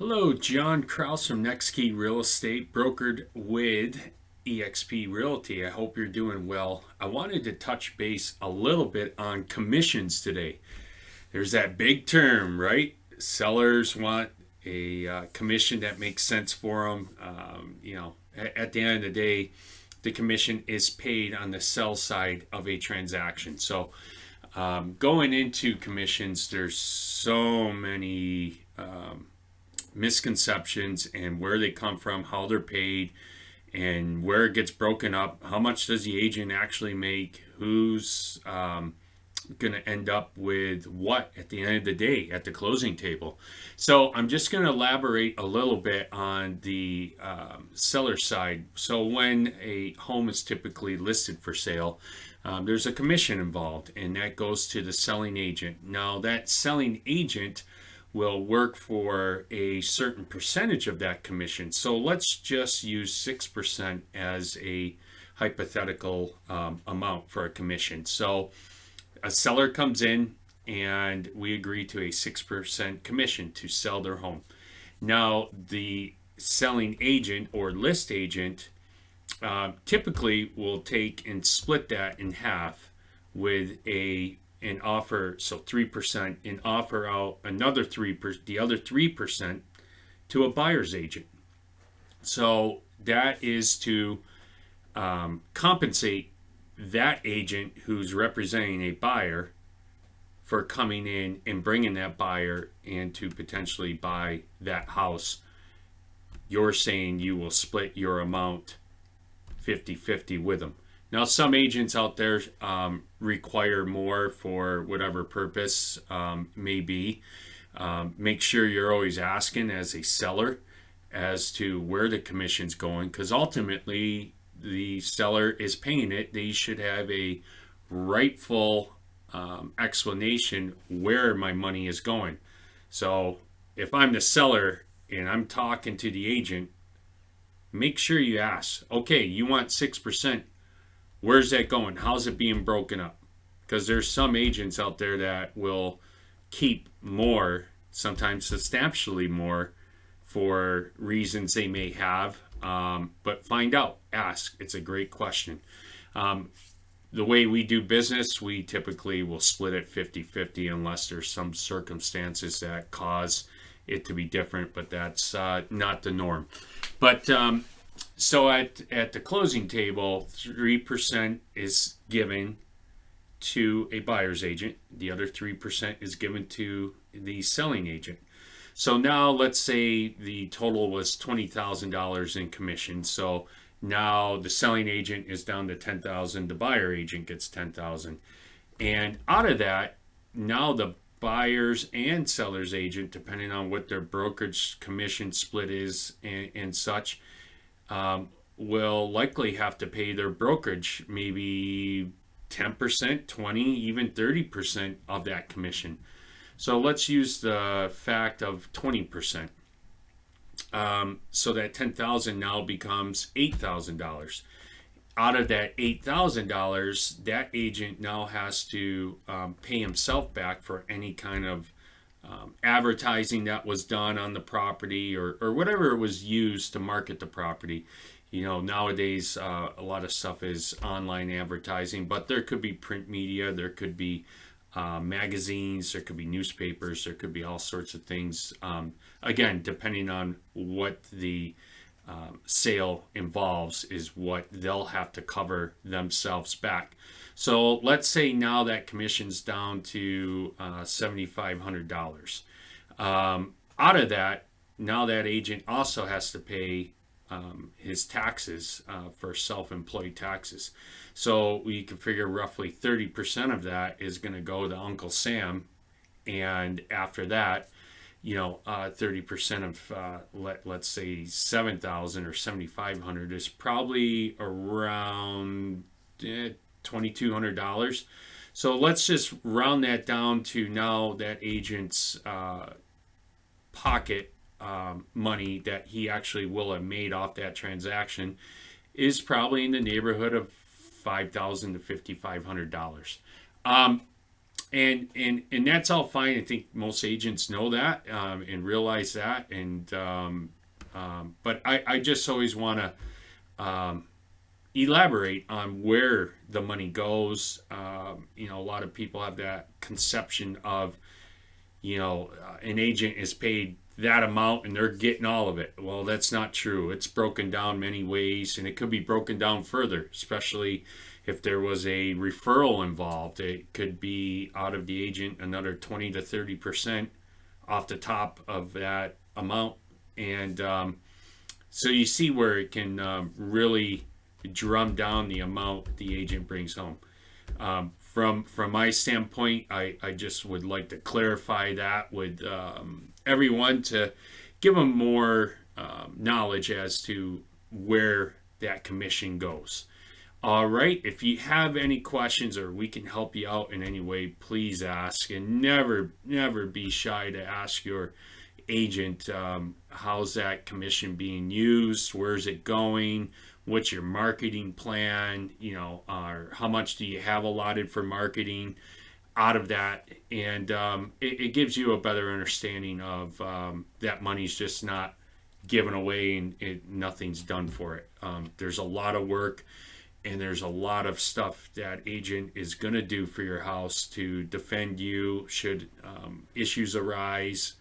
Hello, John Kraus from Next Key Real Estate, brokered with eXp Realty. I hope you're doing well. I wanted to touch base a little bit on commissions today. There's that big term, right? Sellers want a commission that makes sense for them. At the end of the day, the commission is paid on the sell side of a transaction. So, going into commissions, there's so many misconceptions and where they come from, how they're paid, and where it gets broken up. How much does the agent actually make? Who's going to end up with what at the end of the day at the closing table? So I'm just going to elaborate a little bit on the seller side. So when a home is typically listed for sale, there's a commission involved, and that goes to the selling agent. Now, that selling agent will work for a certain percentage of that commission. So let's just use 6% as a hypothetical amount for a commission. So a seller comes in and we agree to a 6% commission to sell their home. An selling agent or list agent typically will take and split that in half with an offer, so 3%, and offer out another 3%, the other 3% to a buyer's agent. So that is to compensate that agent who's representing a buyer for coming in and bringing that buyer in to potentially buy that house. You're saying you will split your amount 50-50 with them. Now, some agents out there require more for whatever purpose may be. Make sure you're always asking as a seller as to where the commission's going, because ultimately the seller is paying it. They should have a rightful explanation where my money is going. So if I'm the seller and I'm talking to the agent, make sure you ask, okay, you want 6%. Where's that going? How's it being broken up? Because there's some agents out there that will keep more, sometimes substantially more, for reasons they may have. But find out, ask. It's a great question. The way we do business, we typically will split it 50-50 unless there's some circumstances that cause it to be different, but that's not the norm. But so at the closing table, 3% is given to a buyer's agent. The other 3% is given to the selling agent. So now let's say the total was $20,000 in commission. So now the selling agent is down to $10,000. The buyer agent gets $10,000. And out of that, now the buyer's and seller's agent, depending on what their brokerage commission split is and such, will likely have to pay their brokerage maybe 10%, 20, even 30% of that commission. So let's use the fact of 20%. So that $10,000 now becomes $8,000. Out of that $8,000, that agent now has to pay himself back for any kind of advertising that was done on the property or whatever was used to market the property. You know, nowadays a lot of stuff is online advertising, but there could be print media, there could be magazines, there could be newspapers, there could be all sorts of things. Again, depending on what the sale involves is what they'll have to cover themselves back. So let's say now that commission's down to $7,500. Out of that, now that agent also has to pay his taxes for self-employed taxes. So we can figure roughly 30% of that is going to go to Uncle Sam, and after that, 30% of let's say 7,000 or 7,500 is probably around $2,200. So let's just round that down to now that agent's pocket money that he actually will have made off that transaction is probably in the neighborhood of $5,000 to $5,500. And that's all fine. I think most agents know that, and realize that. But I just always want to elaborate on where the money goes. A lot of people have that conception of, an agent is paid that amount and they're getting all of it. Well, that's not true. It's broken down many ways, and it could be broken down further, especially if there was a referral involved. It could be out of the agent another 20 to 30% off the top of that amount. And so you see where it can really drum down the amount the agent brings home. From my standpoint, I just would like to clarify that with everyone to give them more knowledge as to where that commission goes. All right. If you have any questions or we can help you out in any way, please ask, and never be shy to ask your agent, how's that commission being used? Where's it going? What's your marketing plan? Or how much do you have allotted for marketing out of that? And it gives you a better understanding of that money's just not given away and nothing's done for it. There's a lot of work, and there's a lot of stuff that agent is going to do for your house to defend you should issues arise,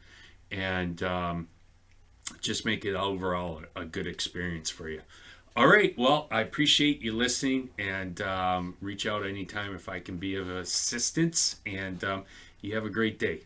and just make it overall a good experience for you. All right. Well, I appreciate you listening, and reach out anytime if I can be of assistance. And you have a great day.